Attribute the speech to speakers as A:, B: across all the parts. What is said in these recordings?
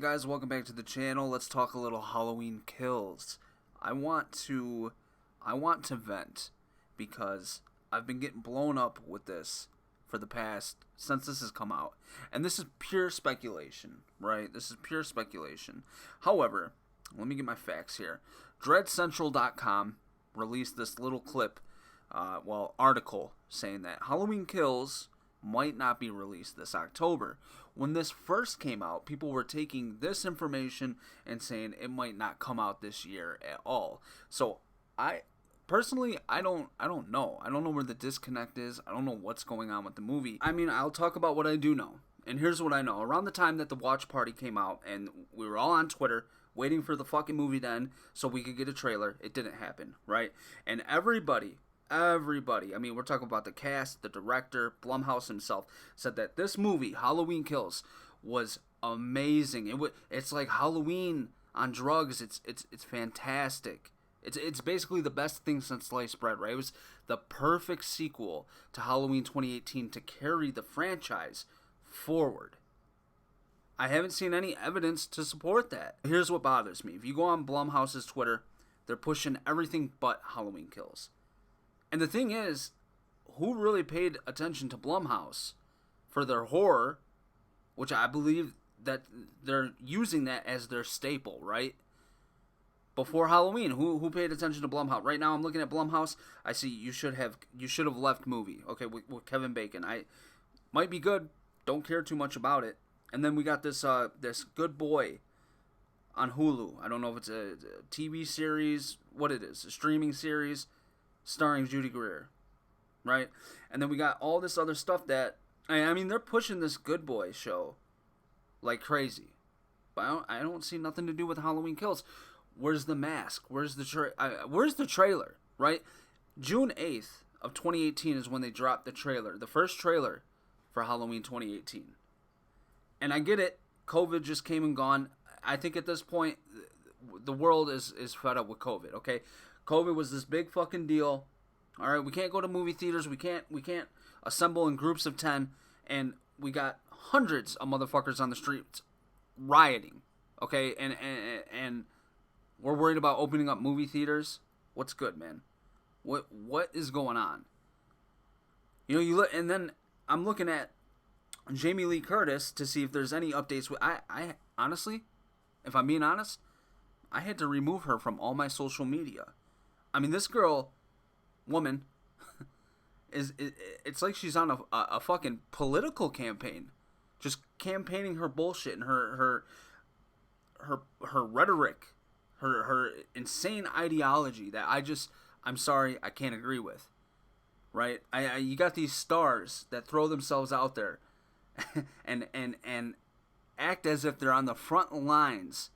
A: guys, welcome back to the channel. Let's talk a little Halloween Kills. I want to vent because I've been getting blown up with this for the past, since this has come out. And this is pure speculation, right? This is pure speculation. However, let me get my facts here. DreadCentral.com released this little clip, article saying that Halloween Kills might not be released this October. When this first came out, people were taking this information and saying it might not come out this year at all. So I personally, I don't know. I don't know where the disconnect is. I don't know what's going on with the movie. I mean, I'll talk about what I do know. And here's what I know. Around the time that the watch party came out and we were all on Twitter waiting for the fucking movie to end so we could get a trailer, it didn't happen, right? And everybody, I mean, we're talking about the cast, the director, Blumhouse himself, said that this movie, Halloween Kills, was amazing. It's like Halloween on drugs. It's fantastic. It's basically the best thing since sliced bread, right? It was the perfect sequel to Halloween 2018 to carry the franchise forward. I haven't seen any evidence to support that. Here's what bothers me. If you go on Blumhouse's Twitter, they're pushing everything but Halloween Kills. And the thing is, who really paid attention to Blumhouse for their horror, which I believe that they're using that as their staple, right? Before Halloween, who paid attention to Blumhouse? Right now, I'm looking at Blumhouse. I see you should have left movie. Okay, with Kevin Bacon. I might be good. Don't care too much about it. And then we got this Good Boy on Hulu. I don't know if it's a TV series, what it is, a streaming series, starring Judy Greer, right? And then we got all this other stuff that, I mean, they're pushing this Good Boy show like crazy. But I don't see nothing to do with Halloween Kills. Where's the mask? Where's the trailer, right? June 8th of 2018 is when they dropped the trailer, the first trailer for Halloween 2018. And I get it, COVID just came and gone. I think at this point, the world is fed up with COVID, okay? COVID was this big fucking deal. All right, we can't go to movie theaters. We can't assemble in groups of 10, and we got hundreds of motherfuckers on the streets rioting. Okay, and we're worried about opening up movie theaters. What's good, man? What is going on? You know, you look, and then I'm looking at Jamie Lee Curtis to see if there's any updates. I honestly, if I'm being honest, I had to remove her from all my social media. I mean, this woman, it's like she's on a fucking political campaign, just campaigning her bullshit and her rhetoric, her insane ideology that I'm sorry, I can't agree with, right? You got these stars that throw themselves out there and act as if they're on the front lines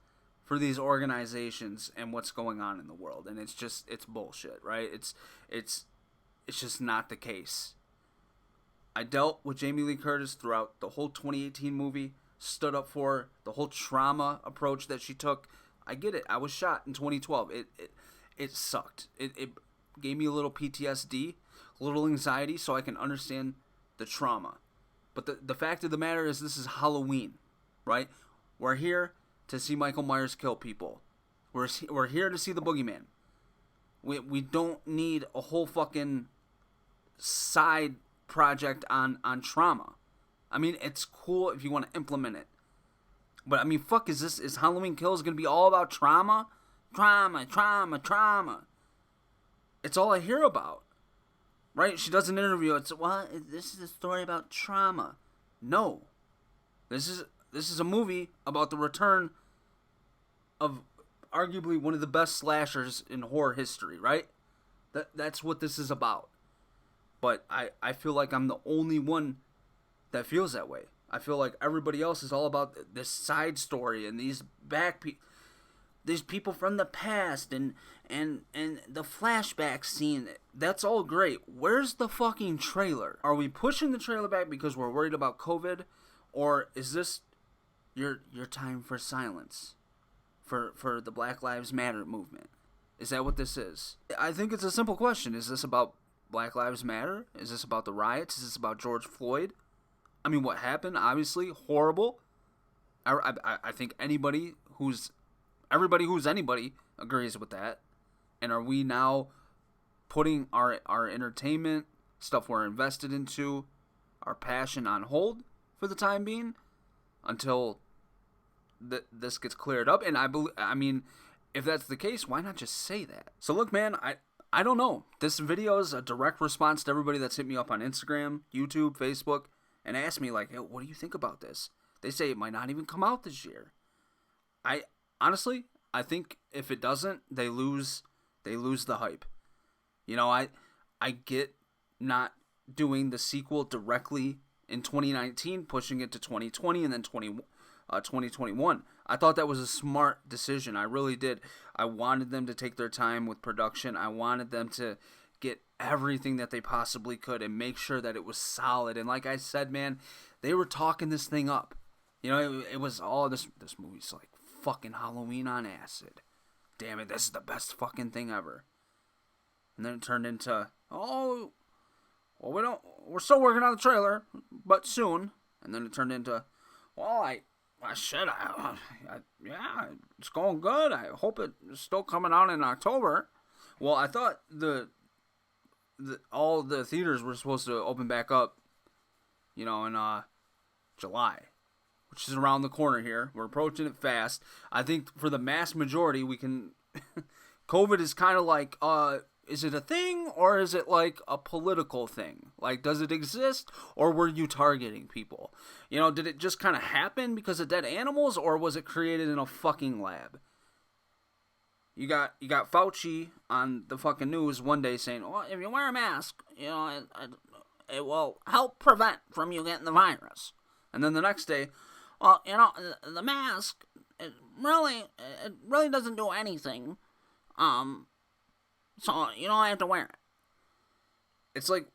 A: for these organizations and what's going on in the world, and it's bullshit, right? It's just not the case. I dealt with Jamie Lee Curtis throughout the whole 2018 movie, stood up for the whole trauma approach that she took. I get it. I was shot in 2012. It sucked. It gave me a little PTSD, a little anxiety, so I can understand the trauma. But the fact of the matter is, this is Halloween, right? We're here to see Michael Myers kill people. We're here to see the boogeyman. We don't need a whole fucking side project on trauma. I mean, it's cool if you want to implement it. But I mean, fuck, is Halloween Kills gonna be all about trauma? Trauma. It's all I hear about. Right? She does an interview. This is a story about trauma. No. This is a movie about the return of arguably one of the best slashers in horror history, right? That's what this is about. But I feel like I'm the only one that feels that way. I feel like everybody else is all about this side story and these these people from the past and the flashback scene. That's all great. Where's the fucking trailer? Are we pushing the trailer back because we're worried about COVID? Or is this your time for silence for the Black Lives Matter movement? Is that what this is? I think it's a simple question. Is this about Black Lives Matter? Is this about the riots? Is this about George Floyd? I mean, what happened? Obviously, horrible. I think everybody who's anybody agrees with that. And are we now putting our entertainment, stuff we're invested into, our passion on hold for the time being until this gets cleared up? And I mean, if that's the case, why not just say that? So look, man, I don't know. This video is a direct response to everybody that's hit me up on Instagram, YouTube, Facebook, and asked me like, hey, what do you think about this? They say it might not even come out this year. Honestly, I think if it doesn't, they lose the hype. You know, I get not doing the sequel directly in 2019, pushing it to 2020 and then 2021. I thought that was a smart decision. I really did. I wanted them to take their time with production. I wanted them to get everything that they possibly could and make sure that it was solid. And like I said, man, they were talking this thing up. You know, it was all this movie's like fucking Halloween on acid. Damn it, this is the best fucking thing ever. And then it turned into, oh, well, we're still working on the trailer, but soon. And then it turned into, well, yeah, it's going good. I hope it's still coming out in October. Well, I thought all the theaters were supposed to open back up, you know, in July, which is around the corner here. We're approaching it fast. I think for the mass majority, we can. COVID is kind of like, is it a thing or is it like a political thing? Like, does it exist or were you targeting people? You know, did it just kind of happen because of dead animals or was it created in a fucking lab? You got Fauci on the fucking news one day saying, well, if you wear a mask, you know, it will help prevent from you getting the virus. And then the next day, well, you know, the mask, it really doesn't do anything. So you don't have to wear it. It's like,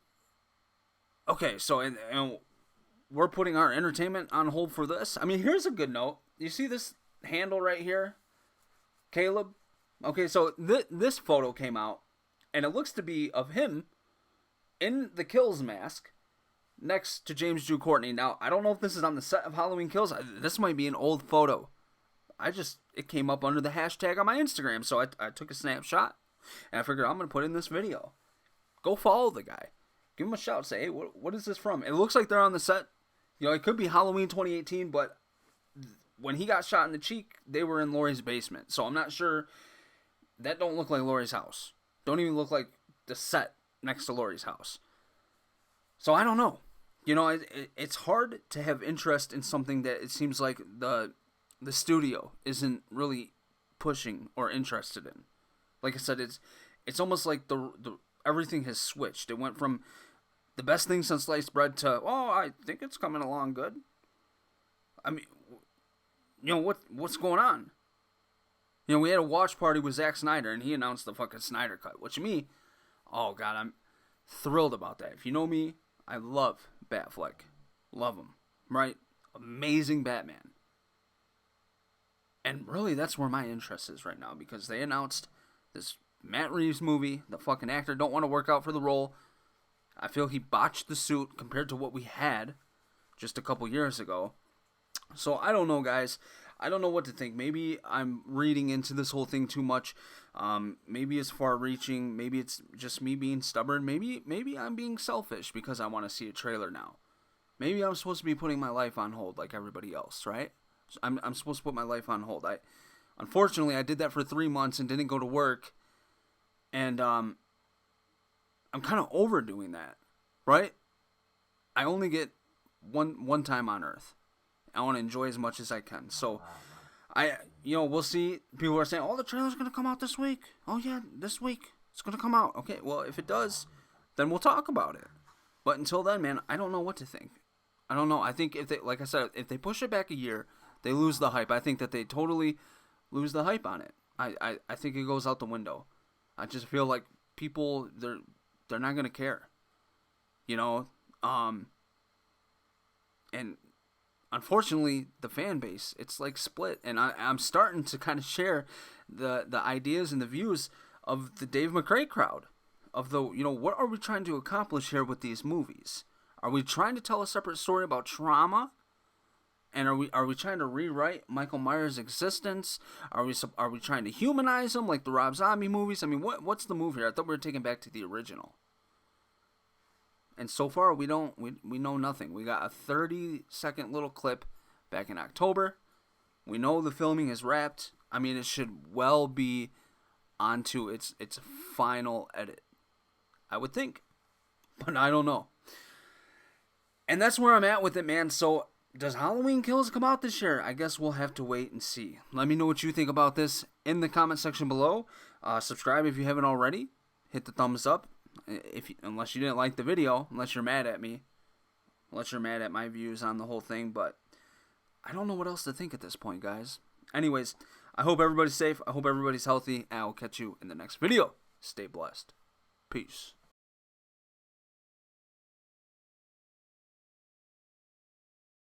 A: okay, so and we're putting our entertainment on hold for this. I mean, here's a good note. You see this handle right here, Caleb? Okay, so this photo came out, and it looks to be of him in the Kills mask next to James Drew Courtney. Now, I don't know if this is on the set of Halloween Kills. This might be an old photo. It came up under the hashtag on my Instagram, so I took a snapshot, and I figured I'm going to put in this video. Go follow the guy. Give him a shout. Say, hey, what is this from? It looks like they're on the set. You know, it could be Halloween 2018, but when he got shot in the cheek, they were in Lori's basement. So I'm not sure. That don't look like Lori's house. Don't even look like the set next to Lori's house. So I don't know. You know, it's hard to have interest in something that it seems like the studio isn't really pushing or interested in. Like I said, it's almost like the everything has switched. It went from the best thing since sliced bread to, oh, I think it's coming along good. I mean, you know, what's going on? You know, we had a watch party with Zack Snyder, and he announced the fucking Snyder Cut, which me, oh, God, I'm thrilled about that. If you know me, I love Batfleck. Love him, right? Amazing Batman. And really, that's where my interest is right now, because they announced this Matt Reeves movie. The fucking actor don't want to work out for the role. I feel he botched the suit compared to what we had just a couple years ago. So I don't know, guys. I don't know what to think. Maybe I'm reading into this whole thing too much. Maybe it's far-reaching. Maybe it's just me being stubborn. Maybe I'm being selfish because I want to see a trailer now. Maybe I'm supposed to be putting my life on hold like everybody else, right? I'm supposed to put my life on hold. Unfortunately, I did that for 3 months and didn't go to work. And I'm kind of overdoing that, right? I only get one time on Earth. I want to enjoy as much as I can. So, we'll see. People are saying, oh, the trailer's going to come out this week. Oh, yeah, this week. It's going to come out. Okay, well, if it does, then we'll talk about it. But until then, man, I don't know what to think. I don't know. I think if they push it back a year, they lose the hype. I think that they totally lose the hype on it. I think it goes out the window. I just feel like people, they're not going to care. You know? And unfortunately, the fan base, it's like split. And I'm starting to kind of share the ideas and the views of the Dave McRae crowd. Of what are we trying to accomplish here with these movies? Are we trying to tell a separate story about trauma And are we trying to rewrite Michael Myers' existence? Are we trying to humanize him like the Rob Zombie movies? I mean, what's the move here? I thought we were taking back to the original. And so far we know nothing. We got a 30-second little clip back in October. We know the filming is wrapped. I mean, it should well be onto its final edit, I would think, but I don't know. And that's where I'm at with it, man. So, does Halloween Kills come out this year? I guess we'll have to wait and see. Let me know what you think about this in the comment section below. Subscribe if you haven't already. Hit the thumbs up. Unless you didn't like the video, unless you're mad at me, unless you're mad at my views on the whole thing, but I don't know what else to think at this point, guys. Anyways, I hope everybody's safe. I hope everybody's healthy, and I will catch you in the next video. Stay blessed. Peace.